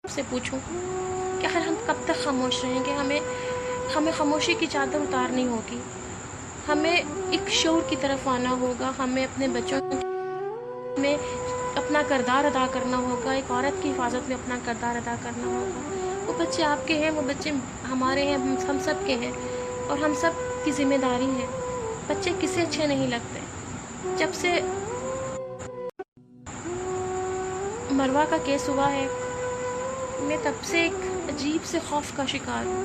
سے پوچھوں کہ آخر ہم کب تک خاموش رہیں گے؟ ہمیں خاموشی کی چادر اتارنی ہوگی، ہمیں ایک شعور کی طرف آنا ہوگا، ہمیں اپنے بچوں میں اپنا کردار ادا کرنا ہوگا، ایک عورت کی حفاظت میں اپنا کردار ادا کرنا ہوگا۔ وہ بچے آپ کے ہیں، وہ بچے ہمارے ہیں، ہم سب کے ہیں، اور ہم سب کی ذمہ داری ہے۔ بچے کسے اچھے نہیں لگتے؟ جب سے مروہ کا کیس ہوا ہے، میں تب سے ایک عجیب سے خوف کا شکار ہوں۔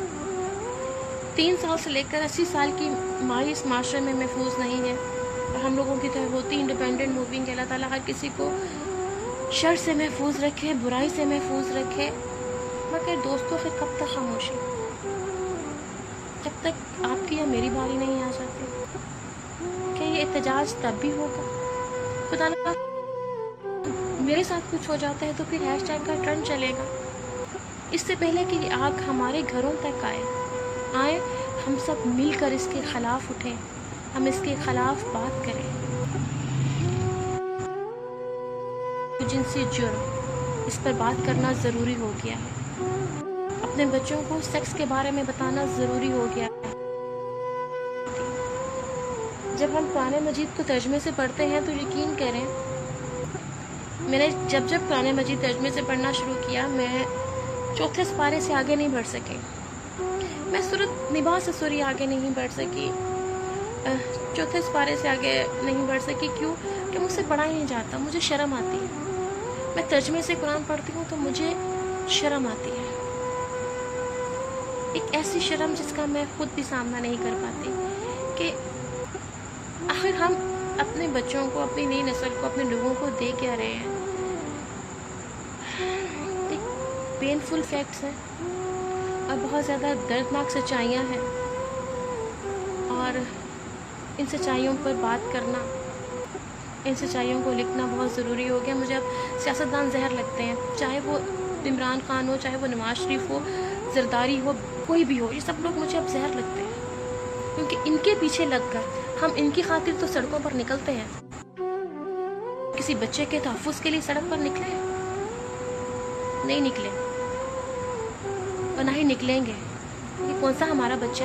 3 سال سے لے کر 80 سال کی مائی اس معاشرے میں محفوظ نہیں ہے، اور ہم لوگوں کی طرح ہوتی انڈیپینڈنٹ موونگ ہے۔ اللہ تعالیٰ ہر کسی کو شر سے محفوظ رکھے، برائی سے محفوظ رکھے، مگر دوستوں پھر کب تک خاموشی؟ جب تک آپ کی یا میری باری نہیں آ جاتی؟ کہ یہ احتجاج تب بھی ہوگا؟ خدا نہ میرے ساتھ کچھ ہو جاتا ہے تو پھر ہیش ٹیگ کا ٹرنڈ چلے گا۔ اس سے پہلے کہ یہ آگ ہمارے گھروں تک آئے ہم سب مل کر اس کے خلاف اٹھیں، ہم اس کے خلاف بات کریں۔ جنسی جرم، اس پر بات کرنا ضروری ہو گیا ہے۔ اپنے بچوں کو سیکس کے بارے میں بتانا ضروری ہو گیا ہے۔ جب ہم قرآن مجید کو ترجمے سے پڑھتے ہیں تو یقین کریں، میں نے جب قرآن مجید ترجمے سے پڑھنا شروع کیا، میں 4تھے سپارے سے آگے نہیں بڑھ سکی، میں سورۃ نبا سے سوری آگے نہیں بڑھ سکی، 4تھے سپارے سے آگے نہیں بڑھ سکی۔ کیوں؟ کہ مجھ سے پڑھا ہی نہیں جاتا، مجھے شرم آتی ہے۔ میں ترجمے سے قرآن پڑھتی ہوں تو مجھے شرم آتی ہے، ایک ایسی شرم جس کا میں خود بھی سامنا نہیں کر پاتی، کہ آخر ہم اپنے بچوں کو، اپنی نئی نسل کو، اپنے لوگوں کو دے کیا رہے ہیں؟ ایک پینفل فیکٹس ہیں اور بہت زیادہ دردناک سچائیاں ہیں، اور ان سچائیوں پر بات کرنا، ان سچائیوں کو لکھنا بہت ضروری ہو گیا۔ مجھے اب سیاستدان زہر لگتے ہیں، چاہے وہ عمران خان ہو، چاہے وہ نواز شریف ہو، زرداری ہو، کوئی بھی ہو، یہ سب لوگ مجھے اب زہر لگتے ہیں، کیونکہ ان کے پیچھے لگ کر ہم ان کی خاطر تو سڑکوں پر نکلتے ہیں۔ کسی بچے کے تحفظ کے لیے سڑک پر نکلے؟ نہیں نکلے، اور نہ ہی نکلیں گے۔ یہ کون سا ہمارا بچہ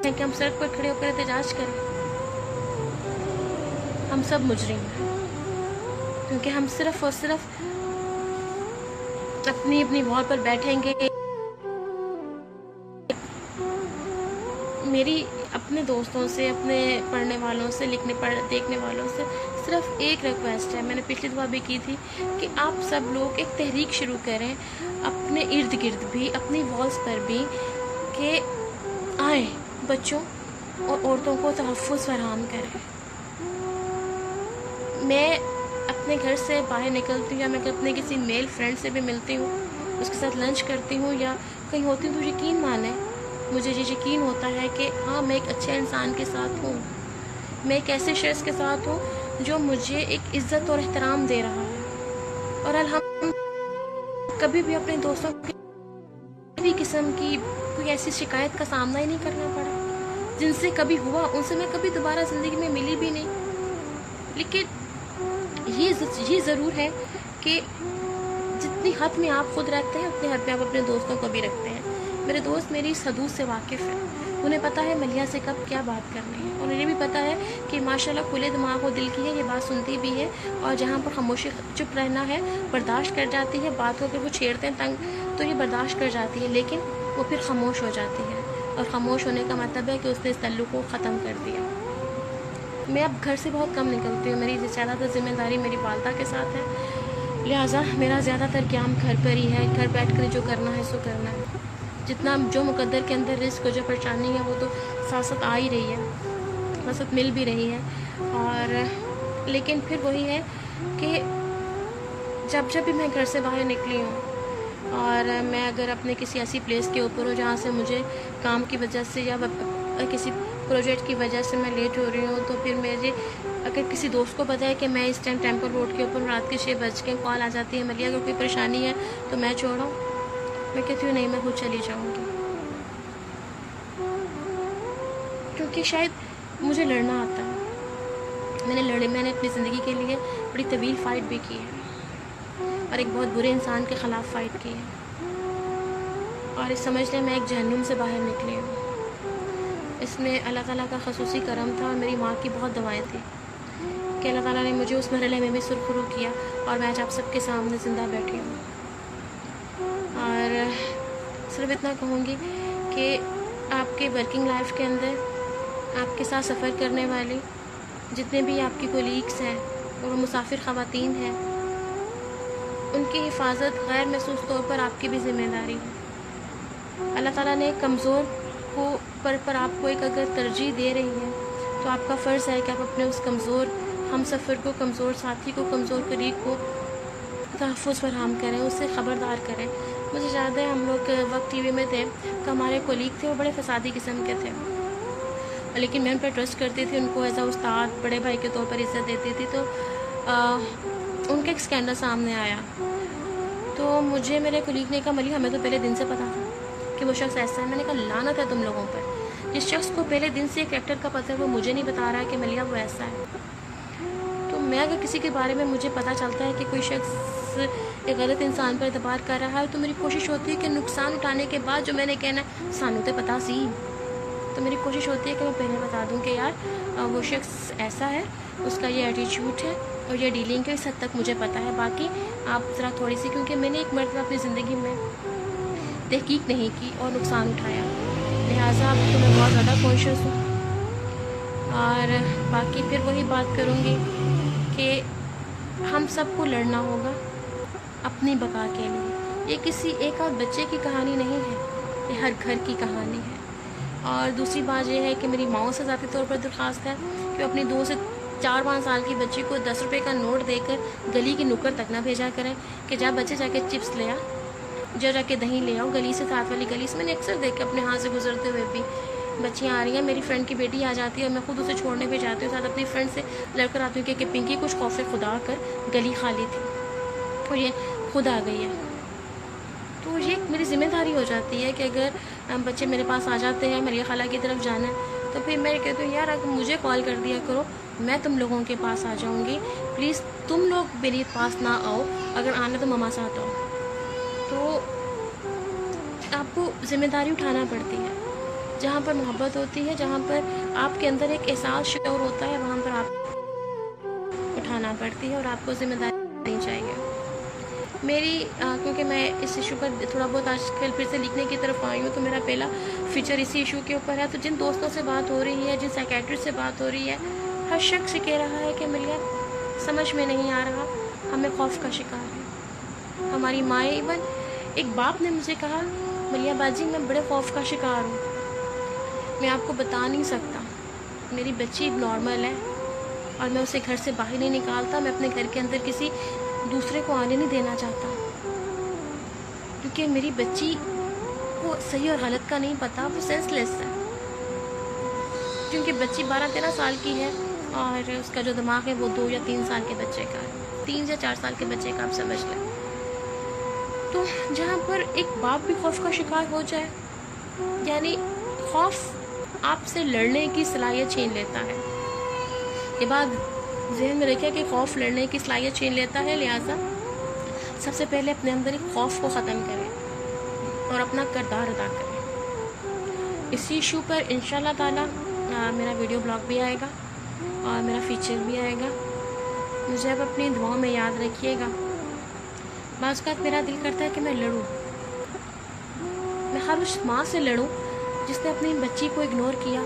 ہے کہ ہم سڑک پر کھڑے ہو کر احتجاج کریں؟ ہم سب مجرم ہیں، کیونکہ ہم صرف اور صرف اپنی وال پر بیٹھیں گے۔ میری اپنے دوستوں سے، اپنے پڑھنے والوں سے، دیکھنے والوں سے صرف ایک ریکویسٹ ہے، میں نے پچھلی دفعہ بھی کی تھی، کہ آپ سب لوگ ایک تحریک شروع کریں اپنے ارد گرد بھی، اپنی والز پر بھی، کہ آئیں بچوں اور عورتوں کو تحفظ فراہم کریں۔ میں اپنے گھر سے باہر نکلتی ہوں، یا میں اپنے کسی میل فرینڈ سے بھی ملتی ہوں، اس کے ساتھ لنچ کرتی ہوں یا کہیں ہوتی ہوں، تو یقین مانیں مجھے یہ یقین ہوتا ہے کہ ہاں میں ایک اچھے انسان کے ساتھ ہوں، میں ایک ایسے شخص کے ساتھ ہوں جو مجھے ایک عزت اور احترام دے رہا ہے، اور الحمدللہ کبھی بھی اپنے دوستوں کی کسی قسم کی کوئی ایسی شکایت کا سامنا ہی نہیں کرنا پڑا۔ جن سے کبھی ہوا ان سے میں کبھی دوبارہ زندگی میں ملی بھی نہیں۔ لیکن یہ ضرور ہے کہ جتنی حد میں آپ خود رکھتے ہیں اتنی حد میں آپ اپنے دوستوں کو بھی رکھتے ہیں۔ میرے دوست میری اس حدود سے واقف ہیں، انہیں پتہ ہے ملیحہ سے کب کیا بات کرنی ہے، اور انہیں بھی پتہ ہے کہ ماشاءاللہ کھلے دماغ و دل کی ہے، یہ بات سنتی بھی ہے، اور جہاں پر خاموشی چپ رہنا ہے برداشت کر جاتی ہے، بات کو اگر وہ چھیڑتے ہیں تنگ تو یہ برداشت کر جاتی ہے، لیکن وہ پھر خاموش ہو جاتی ہے، اور خاموش ہونے کا مطلب ہے کہ اس نے اس تعلق کو ختم کر دیا۔ میں اب گھر سے بہت کم نکلتی ہوں، میری زیادہ تر ذمہ داری میری والدہ کے ساتھ ہے، لہٰذا میرا زیادہ تر قیام گھر پر ہی ہے، گھر بیٹھ کر جو کرنا ہے سو کرنا ہے۔ جتنا جو مقدر کے اندر رزق و جو پریشانی ہے وہ تو ساتھ ساتھ آ ہی رہی ہے، ساتھ ساتھ مل بھی رہی ہے، اور لیکن پھر وہی ہے کہ جب بھی میں گھر سے باہر نکلی ہوں، اور میں اگر اپنے کسی ایسی پلیس کے اوپر ہوں جہاں سے مجھے کام کی وجہ سے یا کسی پروجیکٹ کی وجہ سے میں لیٹ ہو رہی ہوں، تو پھر میرے اگر کسی دوست کو پتہ ہے کہ میں اس ٹائم ٹیمپل روڈ کے اوپر رات کے 6 بج کے کال آ جاتی ہے، ملیحہ اگر کوئی پریشانی ہے تو میں چھوڑوں، میں کہتی ہوں نہیں میں خود چلی جاؤں گی، کیونکہ شاید مجھے لڑنا آتا ہے، میں نے اپنی زندگی کے لیے بڑی طویل فائٹ بھی کی ہے، اور ایک بہت برے انسان کے خلاف فائٹ کی ہے، اور اس سمجھ لیں میں ایک جہنم سے باہر نکلی ہوں۔ اس میں اللہ تعالیٰ کا خصوصی کرم تھا، اور میری ماں کی بہت دعائیں تھیں کہ اللہ تعالیٰ نے مجھے اس مرحلے میں بھی سرخرو کیا، اور میں آج آپ سب کے سامنے زندہ بیٹھی ہوں۔ اور صرف اتنا کہوں گی کہ آپ کے ورکنگ لائف کے اندر آپ کے ساتھ سفر کرنے والی جتنے بھی آپ کی کولیگس ہیں اور وہ مسافر خواتین ہیں، ان کی حفاظت غیر محسوس طور پر آپ کی بھی ذمہ داری ہے۔ اللہ تعالیٰ نے کمزور پر آپ کو ایک اگر ترجیح دے رہی ہے تو آپ کا فرض ہے کہ آپ اپنے اس کمزور ہم سفر کو، کمزور ساتھی کو، کمزور قریب کو تحفظ فراہم کریں، اس سے خبردار کریں۔ مجھے یاد ہے ہم لوگ وقت ٹی وی میں تھے تو ہمارے کولیگ تھے، وہ بڑے فسادی قسم کے تھے، لیکن میں ان پہ ٹرسٹ کرتی تھی، ان کو ایز اے استاد بڑے بھائی کے طور پر عزت دیتی تھی۔ تو ان کا ایک اسکینڈل سامنے آیا تو مجھے میرے کولیگ نے کہا ملی ہمیں تو پہلے دن سے پتا تھا کہ وہ شخص ایسا ہے۔ میں نے کہا لعنت ہے تم لوگوں پر، جس شخص کو پہلے دن سے کریکٹر کا پتہ ہے وہ مجھے نہیں بتا رہا کہ ملیہ وہ ایسا ہے۔ تو میں اگر کسی کے بارے میں مجھے پتہ چلتا ہے کہ کوئی شخص ایک غلط انسان پر اعتبار کر رہا ہے تو میری کوشش ہوتی ہے کہ نقصان اٹھانے کے بعد جو میں نے کہنا ہے سانو تے پتہ سی، تو میری کوشش ہوتی ہے کہ میں پہلے بتا دوں کہ یار وہ شخص ایسا ہے، اس کا یہ ایٹیچیوڈ ہے اور یہ ڈیلنگ ہے، اس حد تک مجھے پتہ ہے۔ باقی آپ ذرا تھوڑی سی، کیونکہ میں نے ایک مرتبہ اپنی زندگی میں تحقیق نہیں کی اور نقصان اٹھایا، لہٰذا اب تو میں بہت زیادہ کانشیس ہوں۔ اور باقی پھر وہی بات کروں گی کہ ہم سب کو لڑنا ہوگا اپنی بقا کے لیے۔ یہ کسی ایک آدھ بچے کی کہانی نہیں ہے، یہ ہر گھر کی کہانی ہے۔ اور دوسری بات یہ ہے کہ میری ماؤں سے ذاتی طور پر درخواست ہے کہ اپنی 2 سے 4-5 سال کی بچی کو 10 روپے کا نوٹ دے کر گلی کی نکڑ تک نہ بھیجا کریں کہ جا بچے جا کے چپس لے آ، جا کے دہی لے آؤ، گلی سے ساتھ والی گلی سے۔ میں نے اکثر دیکھا اپنے ہاتھ سے گزرتے ہوئے بھی، بچیاں آ رہی ہیں، میری فرینڈ کی بیٹی آ جاتی ہے اور میں خود اسے چھوڑنے پہ جاتی ہوں، ساتھ اپنی فرینڈ سے لڑ کر آتی ہوں کہ پنکی کچھ خوف خدا کر گلی خالی تھی اور یہ خود آ گئی ہے۔ تو یہ میری ذمہ داری ہو جاتی ہے کہ اگر بچے میرے پاس آ جاتے ہیں ملیہ خالہ کی طرف جانا ہے تو پھر میں کہتی ہوں یار اگر مجھے کال کر دیا کرو، میں تم لوگوں کے پاس آ جاؤں گی، پلیز تم لوگ میرے پاس نہ آؤ، اگر آنا تو مما ساتھ آؤ۔ تو آپ کو ذمہ داری اٹھانا پڑتی ہے، جہاں پر محبت ہوتی ہے، جہاں پر آپ کے اندر ایک احساس شعور ہوتا ہے، وہاں پر آپ اٹھانا پڑتی ہے اور آپ کو ذمہ داری دینی چاہیے۔ میری کیونکہ میں اس ایشو پر تھوڑا بہت آج کل پھر سے لکھنے کی طرف آئی ہوں، تو میرا پہلا فیچر اسی ایشو کے اوپر ہے۔ تو جن دوستوں سے بات ہو رہی ہے، جن سائیکیٹرسٹ سے بات ہو رہی ہے، ہر شخص کہہ رہا ہے کہ ملیہ سمجھ میں نہیں آ رہا، ہمیں خوف کا شکار ہے۔ ہماری مائیں، ایون ایک باپ نے مجھے کہا ملیہ باجی میں بڑے خوف کا شکار ہوں، میں آپ کو بتا نہیں سکتا، میری بچی نارمل ہے اور میں اسے گھر سے باہر نہیں نکالتا، میں اپنے گھر کے اندر کسی دوسرے کو آنے نہیں دینا چاہتا، کیونکہ میری بچی کو صحیح اور غلط کا نہیں پتہ، وہ سینس لیس ہے، کیونکہ بچی 12-13 سال کی ہے اور اس کا جو دماغ ہے وہ 2 یا 3 سال کے بچے کا ہے، 3 یا 4 سال کے بچے کا آپ سمجھ لیں۔ تو جہاں پر ایک باپ بھی خوف کا شکار ہو جائے، یعنی خوف آپ سے لڑنے کی صلاحیت چھین لیتا ہے۔ یہ بات ذہن میں رکھیں کہ خوف لڑنے کی صلاحیت چھین لیتا ہے، لہٰذا سب سے پہلے اپنے اندر ایک خوف کو ختم کریں اور اپنا کردار ادا کریں۔ اسی ایشو پر انشاءاللہ تعالی میرا ویڈیو بلاگ بھی آئے گا اور میرا فیچر بھی آئے گا۔ مجھے اب اپنی دعاؤں میں یاد رکھیے گا۔ بعض اوقات میرا دل کرتا ہے کہ میں لڑوں، میں ہر اس ماں سے لڑوں جس نے اپنی بچی کو اگنور کیا،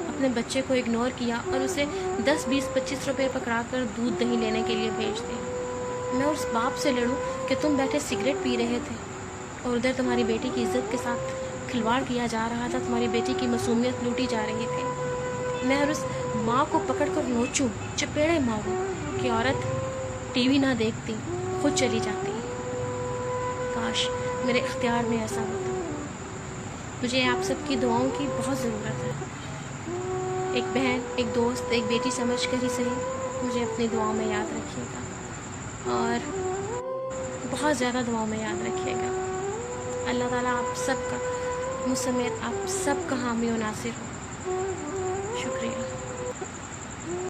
اپنے بچے کو اگنور کیا اور اسے 10-20-25 روپے پکڑا کر دودھ دہی لینے کے لیے بھیج دیں۔ میں اس باپ سے لڑوں کہ تم بیٹھے سگریٹ پی رہے تھے اور ادھر تمہاری بیٹی کی عزت کے ساتھ کھلواڑ کیا جا رہا تھا، تمہاری بیٹی کی معصومیت لوٹی جا رہی تھی۔ میں ہر اس ماں کو پکڑ کر نوچوں، چپیڑے ماروں کہ عورت ٹی وی نہ دیکھتی، خود چلی جاتی۔ کاش میرے اختیار میں ایسا ہوتا۔ مجھے آپ سب کی دعاؤں کی بہت ضرورت ہے۔ ایک بہن، ایک دوست، ایک بیٹی سمجھ کر ہی صحیح مجھے اپنی دعاؤں میں یاد رکھیے گا اور بہت زیادہ دعاؤں میں یاد رکھیے گا۔ اللہ تعالیٰ آپ سب کا، مجھ سمیت آپ سب کا حامی و ناصر ہو۔